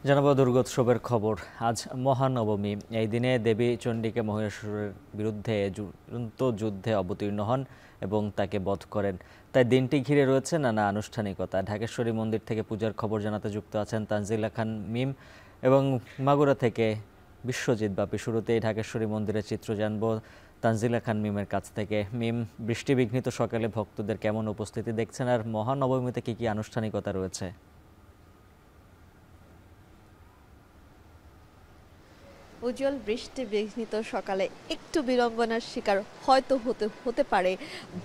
জানাবো দুর্গোৎসবের খবর। আজ মহানবমী। এই দিনে দেবী চণ্ডীকে মহিষাসুরের বিরুদ্ধে চূড়ান্ত যুদ্ধে অবতীর্ণ হন এবং তাকে বধ করেন। তাই দিনটি ঘিরে রয়েছে নানা আনুষ্ঠানিকতা। ঢাকেশ্বরী মন্দির থেকে পূজার খবর জানাতে যুক্ত আছেন তানজিলা খান মিম এবং মাগুরা থেকে বিশ্বজিৎ বাপি। শুরুতেই ঢাকেশ্বরী মন্দিরের চিত্র জানবো তানজিলা খান মিমের কাছ থেকে। মিম, বৃষ্টিবিঘ্নিত সকালে ভক্তদের কেমন উপস্থিতি দেখছেন, আর মহানবমীতে কি কি আনুষ্ঠানিকতা রয়েছে? উজ্জ্বল, বৃষ্টি বিঘ্নিত সকালে একটু বিড়ম্বনার শিকার হয়তো হতে পারে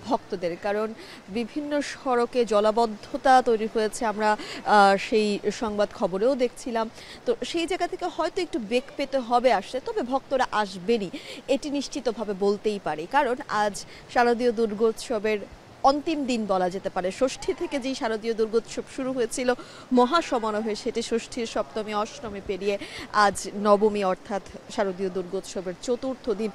ভক্তদের, কারণ বিভিন্ন সড়কে জলাবদ্ধতা তৈরি হয়েছে। আমরা সেই সংবাদ খবরেও দেখছিলাম। তো সেই জায়গা থেকে হয়তো একটু বেগ পেতে হবে আসছে, তবে ভক্তরা আসবেনই এটি নিশ্চিতভাবে বলতেই পারি, কারণ আজ শারদীয় দুর্গোৎসবের অন্তিম দিন বলা যেতে পারে। ষষ্ঠী থেকে যেই শারদীয় দুর্গোৎসব শুরু হয়েছিল মহাসমারোহে, সেটি ষষ্ঠীর সপ্তমী অষ্টমী পেরিয়ে আজ নবমী, অর্থাৎ শারদীয় দুর্গোৎসবের চতুর্থ দিন।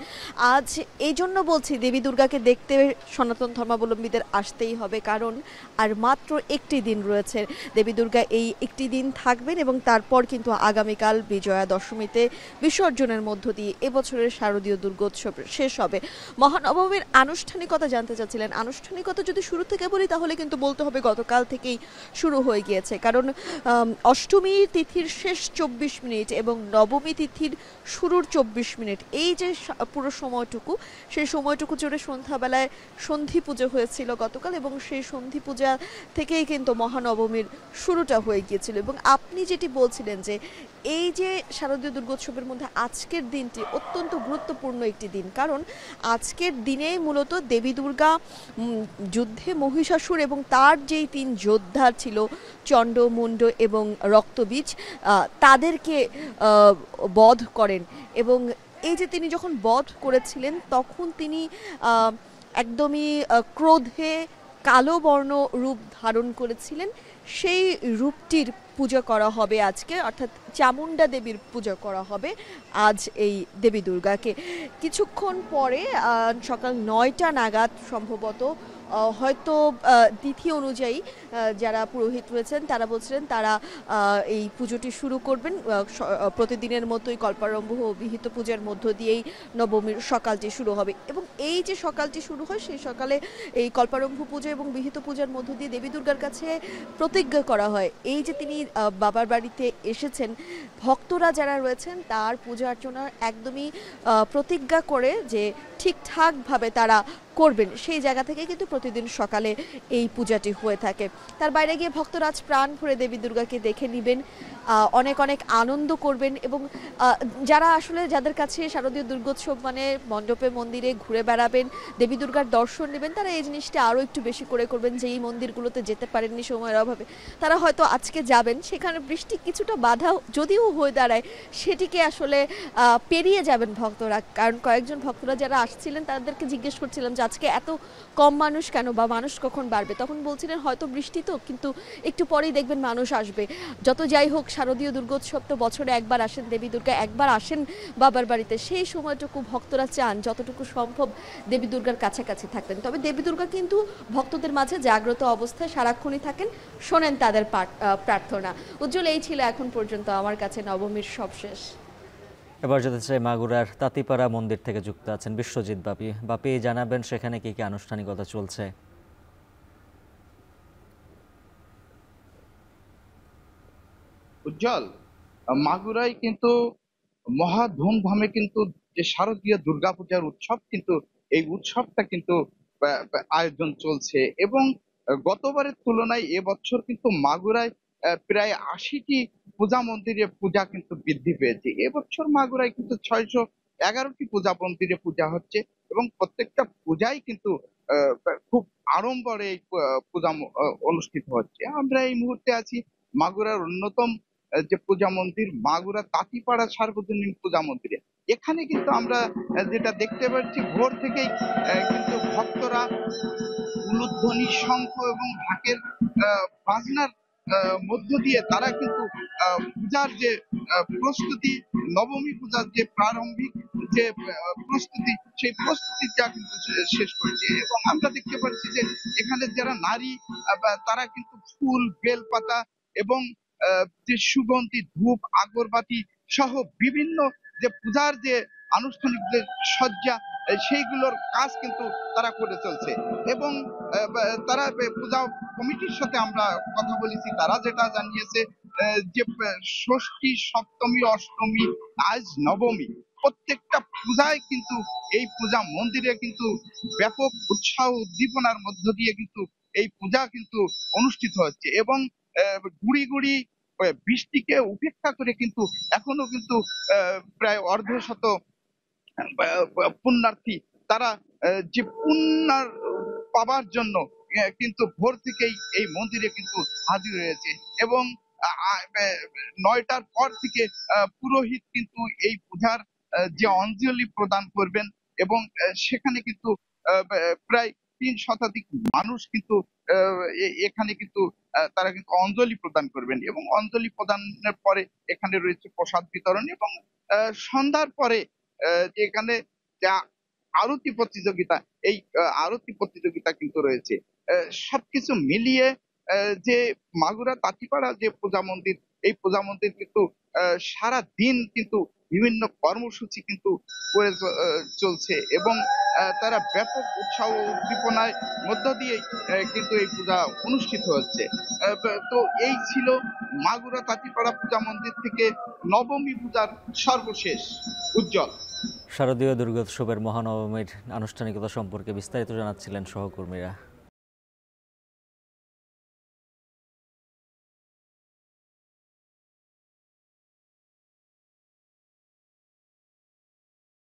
আজ এই জন্য বলছি, দেবী দুর্গাকে দেখতে সনাতন ধর্মাবলম্বীদের আসতেই হবে, কারণ আর মাত্র একটি দিন রয়েছে। দেবী দুর্গা এই একটি দিন থাকবেন এবং তারপর কিন্তু আগামীকাল বিজয়া দশমীতে বিসর্জনের মধ্য দিয়ে এবছরের শারদীয় দুর্গোৎসব শেষ হবে। মহানবমীর আনুষ্ঠানিকতা জানতে চাচ্ছিলেন। আনুষ্ঠানিকতা যদি শুরু থেকে বলি তাহলে কিন্তু বলতে হবে গতকাল থেকেই শুরু হয়ে গিয়েছে, কারণ অষ্টমী তিথির শেষ 24 মিনিট এবং নবমী তিথির শুরুর 24 মিনিট, এই যে পুরো সময়টুকু, সেই সময়টুকু জুড়ে সন্ধ্যাবেলায় সন্ধি পুজো হয়েছিল গতকাল, এবং সেই সন্ধি পূজা থেকেই কিন্তু মহানবমীর শুরুটা হয়ে গিয়েছিল। এবং আপনি যেটি বলছিলেন যে এই যে শারদীয় দুর্গোৎসবের মধ্যে আজকের দিনটি অত্যন্ত গুরুত্বপূর্ণ একটি দিন, কারণ আজকের দিনেই মূলত দেবী দুর্গা যুদ্ধে মহিষাসুর এবং তার যেই 3 যোদ্ধা ছিল, চণ্ড, মুণ্ড এবং রক্তবীজ, তাদেরকে বধ করেন। এবং এই যে তিনি যখন বধ করেছিলেন তখন তিনি একদমই ক্রোধে কালো বর্ণ রূপ ধারণ করেছিলেন। সেই রূপটির পূজা করা হবে আজকে, অর্থাৎ চামুণ্ডা দেবীর পূজা করা হবে আজ এই দেবী দুর্গাকে। কিছুক্ষণ পরে সকাল 9টা নাগাদ সম্ভবত, হয়তো তিথি অনুযায়ী যারা পুরোহিত রয়েছেন তারা বলছিলেন তারা এই পুজোটি শুরু করবেন। প্রতিদিনের মতোই কল্পারম্ভ ও বিহিত পূজার মধ্য দিয়েই নবমীর সকালটি শুরু হবে। এবং এই যে সকালটি শুরু হয়, সেই সকালে এই কল্পারম্ভ পুজো এবং বিহিত পূজার মধ্য দিয়ে দেবী দুর্গার কাছে প্রতিজ্ঞা করা হয়, এই যে তিনি বাবার বাড়িতে এসেছেন, ভক্তরা যারা রয়েছেন তার পূজা অর্চনার একদমই প্রতিজ্ঞা করে যে ঠিকঠাকভাবে তারা করবেন, সেই জায়গা থেকে কিন্তু প্রতিদিন সকালে এই পূজাটি হয়ে থাকে। তার বাইরে গিয়ে ভক্তরা আজ প্রাণ ভরে দেবী দুর্গাকে দেখে নেবেন, অনেক অনেক আনন্দ করবেন। এবং যারা আসলে যাদের কাছে শারদীয় দুর্গোৎসব মানে মণ্ডপে মন্দিরে ঘুরে বেড়াবেন, দেবী দুর্গার দর্শন নেবেন, তারা এই জিনিসটা আরও একটু বেশি করে করবেন। যে এই মন্দিরগুলোতে যেতে পারেননি সময়ের অভাবে, তারা হয়তো আজকে যাবেন। সেখানে বৃষ্টি কিছুটা বাধা যদিও হয়ে দাঁড়ায়, সেটিকে আসলে পেরিয়ে যাবেন ভক্তরা। কারণ কয়েকজন ভক্তরা যারা আসছিলেন তাদেরকে জিজ্ঞেস করছিলাম যে আজকে এত কম মানুষ কেন, বা মানুষ কখন বাড়বে, তখন বলছিলেন হয়তো বৃষ্টি তো, কিন্তু একটু পরেই দেখবেন মানুষ আসবে। যত যাই হোক, শারদীয় দুর্গোৎসব তো বছরে একবার আসেন, দেবী দুর্গা একবার আসেন বাবার বাড়িতে, সেই সময়টুকু ভক্তরা চান যতটুকু সম্ভব দেবী দুর্গার কাছাকাছি থাকবেন। তবে দেবী দুর্গা কিন্তু ভক্তদের মাঝে জাগ্রত অবস্থায় সারাক্ষণই থাকেন, শোনেন তাদের প্রার্থনা। উজ্জ্বল, এই ছিল এখন পর্যন্ত আমার কাছে নবমীর সবশেষ। এবার যেতে চাই মাগুরার তাঁতিপাড়া মন্দির থেকে যুক্ত আছেন বিশ্বজিৎ বাপি। বাপি, জানাবেন সেখানে কি কি আনুষ্ঠানিকতা চলছে? উজ্জ্বল, মাগুরায় কিন্তু মহা ধুমধামে কিন্তু যে শারদীয় দুর্গাপূজার উৎসব, কিন্তু এই উৎসবটা কিন্তু আয়োজন চলছে। এবং গতবারের তুলনায় এবছর কিন্তু মাগুরায় প্রায় 80টি পূজা মন্দিরে পূজা কিন্তু বৃদ্ধি পেয়েছে। এবছর মাগুরায় কিন্তু 611টি পূজা মন্দিরে পূজা হচ্ছে, এবং প্রত্যেকটা পূজাই কিন্তু আহ, খুব আড়ম্বরে এই পূজা অনুষ্ঠিত হচ্ছে। আমরা এই মুহূর্তে আছি মাগুরার অন্যতম যে পূজা মন্দির, মাগুরা তাঁতিপাড়া সার্বজনীন পূজা মন্দিরে। এখানে কিন্তু আমরা যেটা দেখতে পাচ্ছি, ভোর থেকেই কিন্তু ভক্তরা উলুধ্বনি, শঙ্খ এবং ঢাকের বাজনার মধ্য দিয়ে তারা কিন্তু পূজার যে প্রস্তুতি, নবমী পূজার যে প্রারম্ভিক যে প্রস্তুতি, সেই প্রস্তুতিটা কিন্তু শেষ করেছে। এবং আমরা দেখতে পাচ্ছি যে এখানে যারা নারী, তারা কিন্তু ফুল, বেলপাতা এবং যে সুগন্ধি ধূপ আগরবাতি সহ বিভিন্ন যে পূজার যে আনুষ্ঠানিক যে সজ্জা সেইগুলোর কাজ কিন্তু তারা করে চলছে। এবং তারা পূজা কমিটির সাথে আমরা কথা বলেছি, তারা যেটা জানিয়েছে যে ষষ্ঠী সপ্তমী অষ্টমী আজ নবমী প্রত্যেকটা পূজায় কিন্তু এই পূজা মন্দিরে কিন্তু ব্যাপক উৎসাহ উদ্দীপনার মধ্য দিয়ে কিন্তু এই পূজা কিন্তু অনুষ্ঠিত হচ্ছে। এবং গুড়ি গুড়ি বৃষ্টিকে উপেক্ষা করে কিন্তু এখনো কিন্তু প্রায় অর্ধশত পুণ্যার্থী তারা যে পুণ্যার পাবার জন্য কিন্তু ভোর থেকেই এই মন্দিরে কিন্তু হাজির হয়েছে। এবং 9টার পর থেকে পুরোহিত কিন্তু এই পূজার যে অঞ্জলি প্রদান করবেন এবং সেখানে কিন্তু প্রায় 3 শতাধিক মানুষ কিন্তু এখানে কিন্তু তারা কিন্তু অঞ্জলি প্রদান করবেন এবং অঞ্জলি প্রদানের পরে এখানে রয়েছে প্রসাদ বিতরণ। এবং সন্ধ্যার পরে যে এখানে যা আরতি প্রতিযোগিতা, এই আরতি প্রতিযোগিতা কিন্তু রয়েছে। সবকিছু মিলিয়ে যে মাগুরা তাঁতিপাড়া যে পূজা মন্দির, এই পূজা মন্দির কিন্তু সারা দিন কিন্তু বিভিন্ন কর্মসূচি কিন্তু করে চলছে। এবং তারা ব্যাপক উৎসাহ উদ্দীপনার মধ্য দিয়ে কিন্তু এই পূজা অনুষ্ঠিত হচ্ছে। তো এই ছিল মাগুরা তাঁতিপাড়া পূজা মন্দির থেকে নবমী পূজার সর্বশেষ। উজ্জ্বল। শারদীয় দুর্গোৎসবের মহানবমীর আনুষ্ঠানিকতা সম্পর্কে বিস্তারিত জানাচ্ছিলেন সহকর্মীরা।